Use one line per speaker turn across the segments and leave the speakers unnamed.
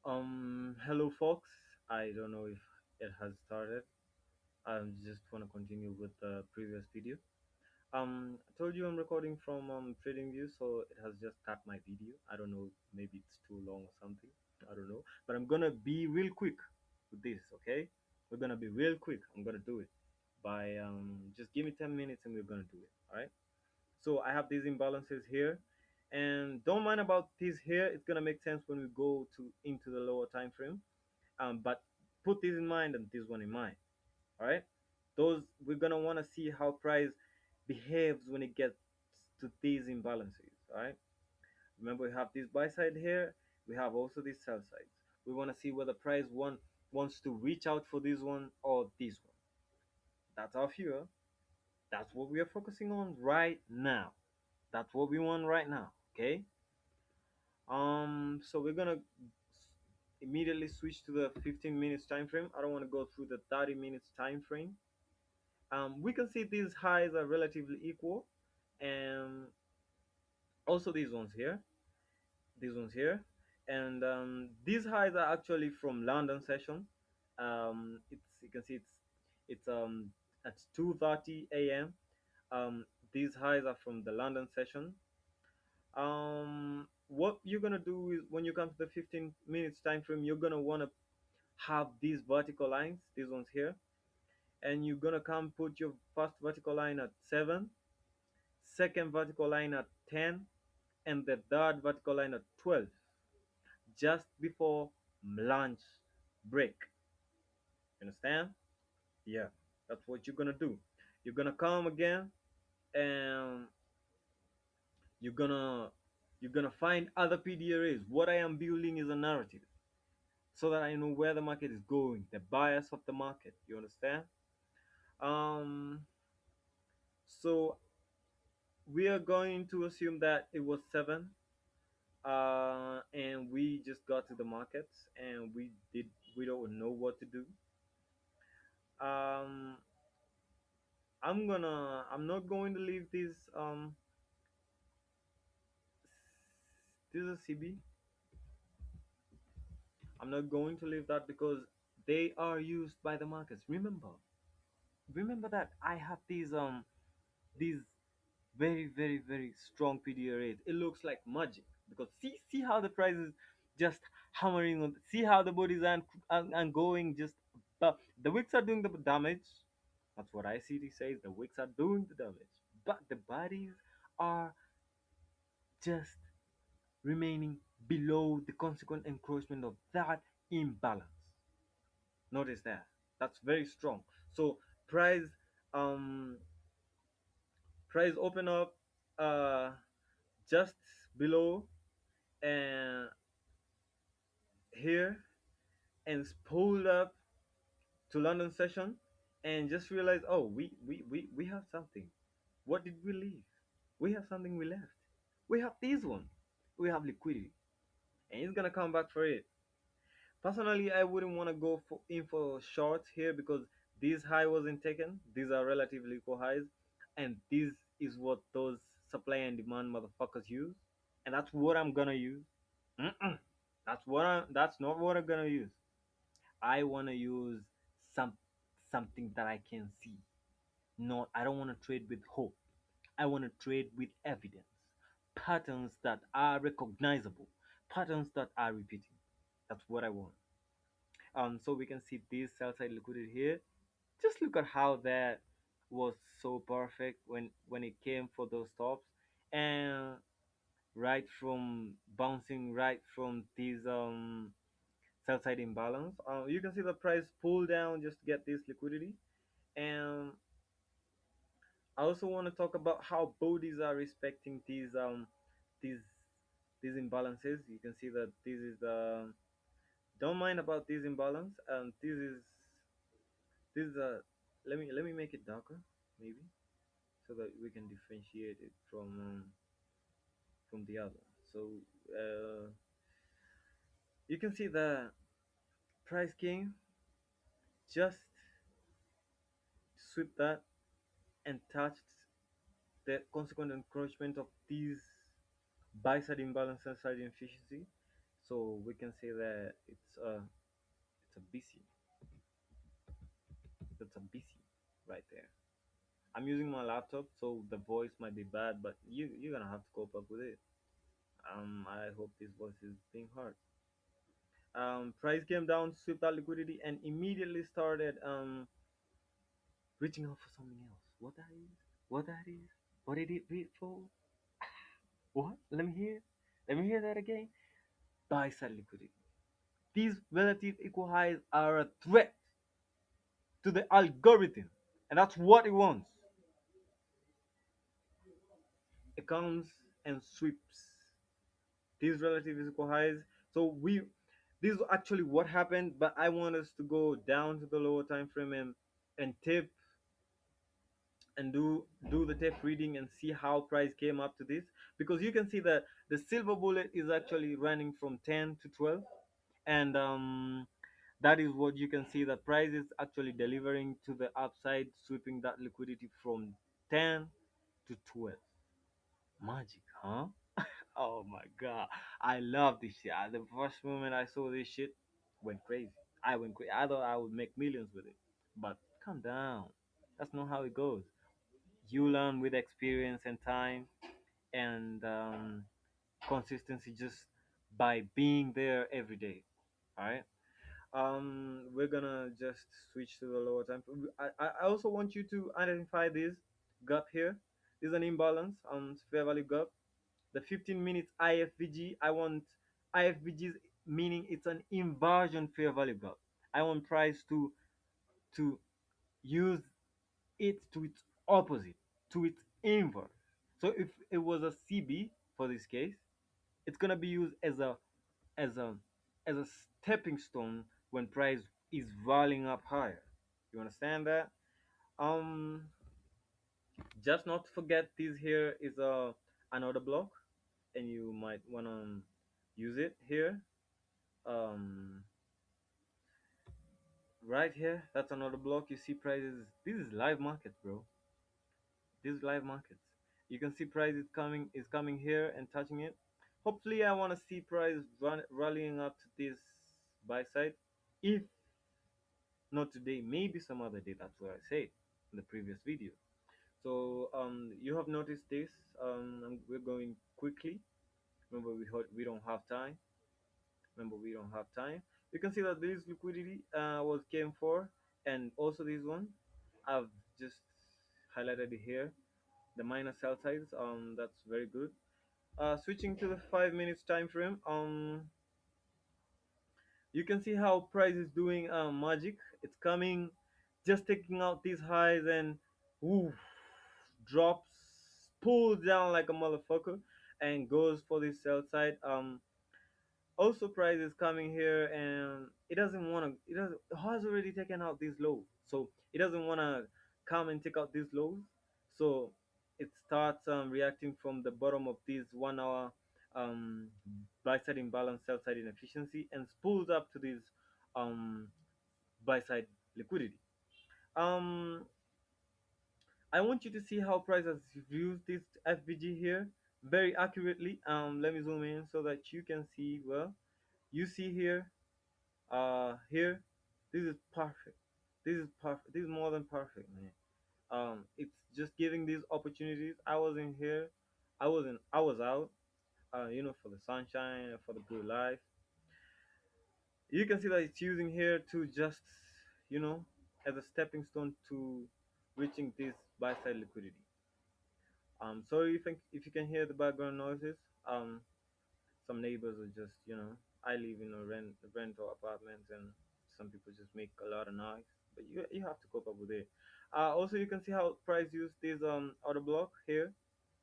Hello folks. I don't know if it has started. I just want to continue with the previous video. I told you I'm recording from TradingView, so it has just cut my video. I don't know, maybe it's too long or something. I don't know, but I'm gonna be real quick with this. Okay, we're gonna be real quick. I'm gonna do it by just give me 10 minutes and we're gonna do it. All right. So I have these imbalances here, and don't mind about this here. It's gonna make sense when we go to into the lower time frame. But put this in mind and this one in mind. All right, those we're gonna want to see how price behaves when it gets to these imbalances. All right, remember we have this buy side here, we have also this sell side. We want to see whether price wants to reach out for this one or this one. That's our view. That's what we are focusing on right now. That's what we want right now. Okay. So we're gonna immediately switch to the 15 minutes time frame. I don't want to go through the 30 minutes time frame. We can see these highs are relatively equal, and also these ones here, and these highs are actually from London session. It's you can see it's at 2:30 a.m. These highs are from the London session. What you're gonna do is when you come to the 15 minutes time frame, you're gonna wanna have these vertical lines, these ones here, and you're gonna come put your first vertical line at 7, second vertical line at 10, and the third vertical line at 12, just before lunch break. You understand? Yeah, that's what you're gonna do. You're gonna come again, and you're gonna you're gonna find other PDRAs. What I am building is a narrative so that I know where the market is going, the bias of the market. You understand? Um, so we are going to assume that it was 7, and we just got to the markets and we don't know what to do. Um, I'm not going to leave this is a CB. I'm not going to leave that because they are used by the markets. Remember that I have these very strong PDRAs. It looks like magic because see how the price is just hammering on. See how the bodies and going just. But the wicks are doing the damage. That's what I see. They say the wicks are doing the damage, but the bodies are just remaining below the consequent encroachment of that imbalance. Notice that. That's very strong. So price um price open up uh just below and here and pulled up to London session and just realized, oh, we have something. What did we leave? We have something we left. We have this one. We have liquidity. And it's gonna come back for it. Personally, I wouldn't want to go in for shorts here because this high wasn't taken. These are relatively equal highs, and this is what those supply and demand motherfuckers use, and that's what I'm gonna use. Mm-mm. That's not what I'm gonna use. I wanna use some something that I can see. Not I don't want to trade with hope. I want to trade with evidence, patterns that are recognizable, patterns that are repeating. That's what I want. So we can see this sell side liquidity here. Just look at how that was so perfect when it came for those tops, and right from bouncing right from this sell side imbalance. You can see the price pull down just to get this liquidity, and I also want to talk about how bodies are respecting these these imbalances. You can see that this is the don't mind about this imbalance, and this is let me make it darker maybe so that we can differentiate it from the other. So uh, you can see the price came just sweep that and touched the consequent encroachment of these buy side imbalance and side inefficiency. So we can say that it's a BC. That's a BC right there. I'm using my laptop, so the voice might be bad, but you're gonna have to cope up with it. I hope this voice is being heard. Price came down, swept that liquidity, and immediately started reaching out for something else. What that is? What that is? What did it reach for? What? Let me hear. Let me hear that again. Buy side liquidity. These relative equal highs are a threat to the algorithm, and that's what it wants. It comes and sweeps these relative equal highs. So we this is actually what happened, but I want us to go down to the lower time frame and tip and do the tape reading and see how price came up to this, because you can see that the silver bullet is actually running from 10 to 12, and that is what you can see, that price is actually delivering to the upside, sweeping that liquidity from 10 to 12. Magic, huh? Oh my god, I love this shit. The first moment I saw this shit, went crazy. I went crazy. I thought I would make millions with it, but calm down. That's not how it goes. You learn with experience and time, and consistency, just by being there every day. All right. We're gonna just switch to the lower time. I also want you to identify this gap here. This is an imbalance on fair value gap. The 15 minutes IFVG. I want IFVGs, meaning it's an inversion fair value gap. I want price to use it to its opposite, to its inverse. So if it was a CB for this case, it's gonna be used as a as a stepping stone when price is rolling up higher. You understand that? Um, just not to forget, this here is a another block, and you might wanna use it here. Um, right here, that's another block. You see prices. This is live market, bro. These live markets. You can see price is coming here and touching it. Hopefully, I want to see price rallying up to this buy side. If not today, maybe some other day. That's what I said in the previous video. So you have noticed this. We're going quickly. Remember, we don't have time. Remember, we don't have time. You can see that this liquidity was came for, and also this one. I've just highlighted it here. The minor sell size. That's very good. Switching to the 5 minutes time frame. You can see how price is doing magic. It's coming, just taking out these highs, and oof, drops, pulls down like a motherfucker, and goes for this sell side. Also price is coming here, and it doesn't want to, it has already taken out these lows, so it doesn't want to come and take out these lows. So it starts reacting from the bottom of this 1 hour um buy side imbalance, sell side inefficiency, and spools up to this um buy side liquidity. um I want you to see how price has used this FVG here very accurately. Let me zoom in so that you can see well. You see here, here, this is perfect. This is perfect. This is more than perfect, man. It's just giving these opportunities. I was in here, I was out, for the sunshine, for the good life. You can see that it's using here to just, you know as a stepping stone to reaching this buy side liquidity. Sorry if you can hear the background noises. Some neighbors are just, I live in a rental apartments, and some people just make a lot of noise, but you have to cope up with it. Also, you can see how price used this order block here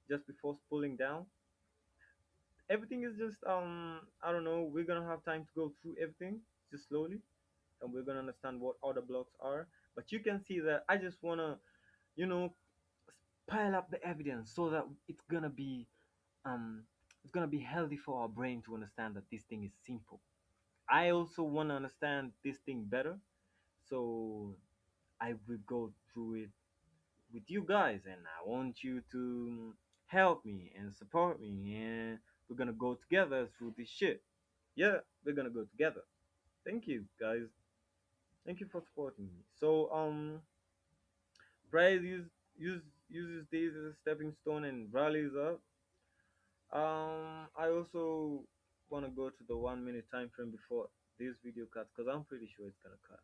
just before pulling down. Everything is just, I don't know, we're gonna have time to go through everything just slowly, and we're gonna understand what order blocks are. But you can see that I just wanna, you know pile up the evidence so that um it's gonna be healthy for our brain to understand that this thing is simple. I also want to understand this thing better, so I will go through it with you guys, and I want you to help me and support me, and we're gonna go together through this shit. Yeah, we're gonna go together. Thank you, guys. Thank you for supporting me. So Price use uses these as a stepping stone and rallies up. I also want to go to the 1 minute time frame before this video cuts because I'm pretty sure it's gonna cut.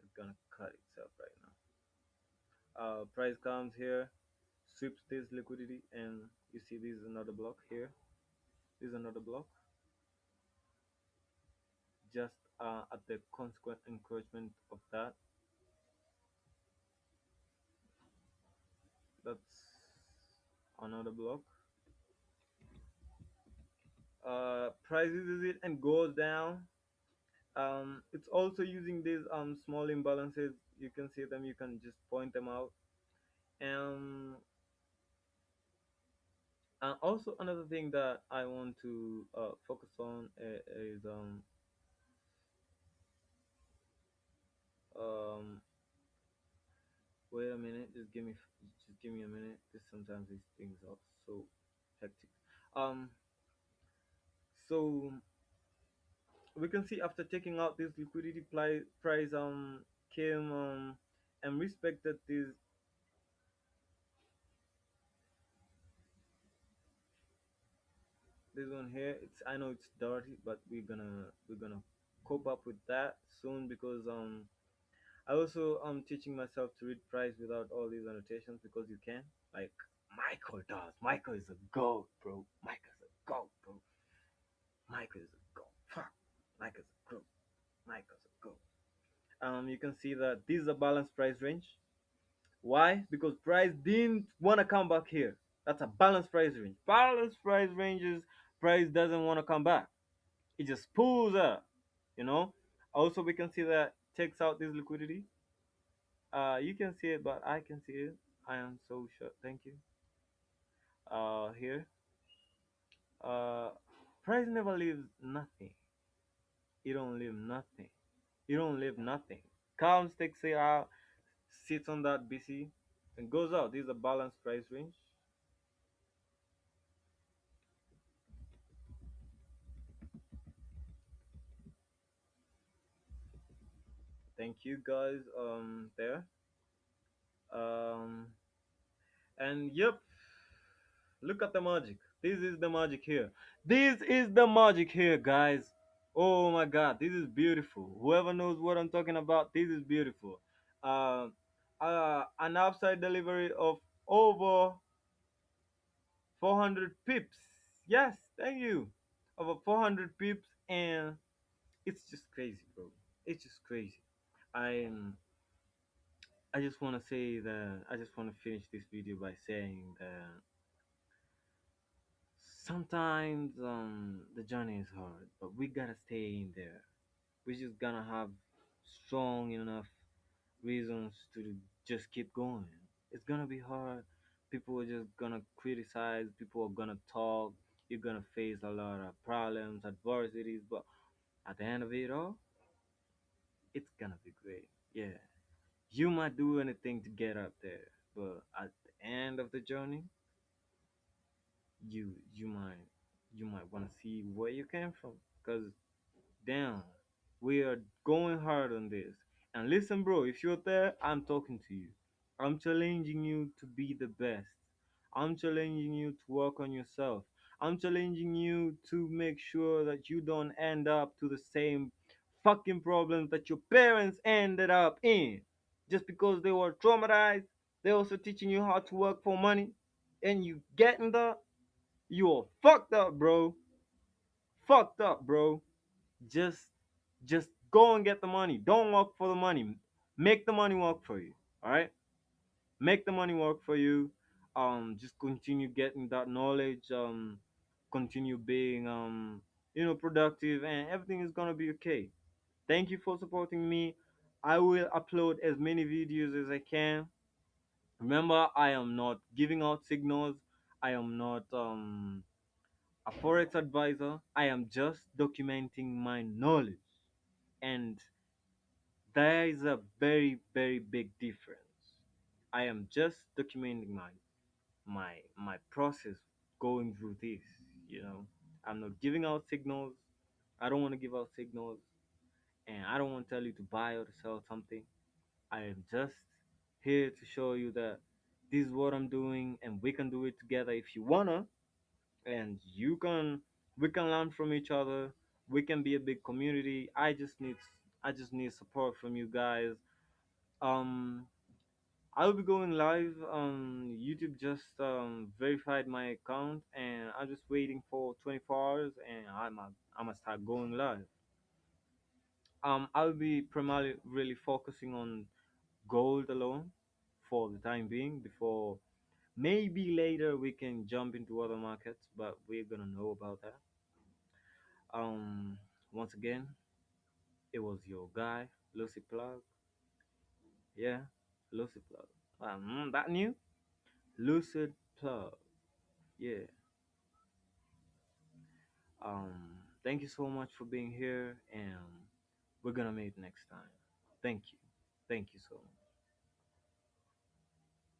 It's gonna cut itself right now. Price comes here, sweeps this liquidity, and you see this is another block here. This is another block. Just at the consequent encroachment of that, that's another block. Price uses it and goes down. It's also using these small imbalances. You can see them. You can just point them out. Um, and also another thing that I want to focus on is um wait a minute. Just give me a minute. Because sometimes these things are so hectic. Um, so we can see after taking out this liquidity price came and respected this one here. It's I know it's dirty, but we're gonna cope up with that soon because I also teaching myself to read price without all these annotations because you can, like Michael does. Michael is a goat, bro. Michael's a goat, bro. Michael is a goat. Fuck. Michael's a goat. Michael's a goat. You can see that this is a balanced price range. Why? Because price didn't want to come back here. That's a balanced price range. Balanced price ranges, price doesn't want to come back. It just pulls up, you know. Also, we can see that takes out this liquidity. You can see it, but I can see it. I am so sure. Thank you. Here, uh, price never leaves nothing. You don't leave nothing. You don't leave nothing. Comes, takes it out, sits on that BC, and goes out. This is a balanced price range. Thank you guys. There. Um, and yep, look at the magic. This is the magic here. This is the magic here, guys. Oh my God, this is beautiful. Whoever knows what I'm talking about, this is beautiful. Um, an upside delivery of over 400 pips. Yes, thank you. Over 400 pips, and it's just crazy, bro. It's just crazy. I'm. I just want to say that I just want to finish this video by saying that sometimes the journey is hard, but we gotta stay in there. We just gonna have strong enough reasons to just keep going. It's gonna be hard. People are just gonna criticize. People are gonna talk. You're gonna face a lot of problems, adversities, but at the end of it all, it's gonna be great. Yeah, you might do anything to get up there, but at the end of the journey, you might want to see where you came from, because damn, we are going hard on this. And listen, bro, if you're there, I'm talking to you. I'm challenging you to be the best. I'm challenging you to work on yourself. I'm challenging you to make sure that you don't end up to the same fucking problems that your parents ended up in. Just because they were traumatized, they're also teaching you how to work for money, and you getting that, you're fucked up, bro. Fucked up, bro. Just just go and get the money. Don't work for the money. Make the money work for you. All right? Make the money work for you. Just continue getting that knowledge. Continue being productive, and everything is gonna be okay. Thank you for supporting me. I will upload as many videos as I can. Remember, I am not giving out signals. I am not a forex advisor. I am just documenting my knowledge, and there is a very, very big difference. I am just documenting my process going through this. I'm not giving out signals. I don't want to give out signals, and I don't want to tell you to buy or to sell something. I am just here to show you that this is what I'm doing, and we can do it together if you wanna, and you can. We can learn from each other. We can be a big community. I just need support from you guys. Um, I'll be going live on YouTube. Just verified my account, and I'm just waiting for 24 hours, and I'm gonna start going live. I'll be primarily really focusing on gold alone for the time being. Before maybe later we can jump into other markets, but we're gonna know about that. Um, Once again, it was your guy, Lucy Plug. Yeah, Lucy Plug. That new Lucid Plug. Yeah. Thank you so much for being here, and we're gonna meet next time. Thank you. Thank you so much.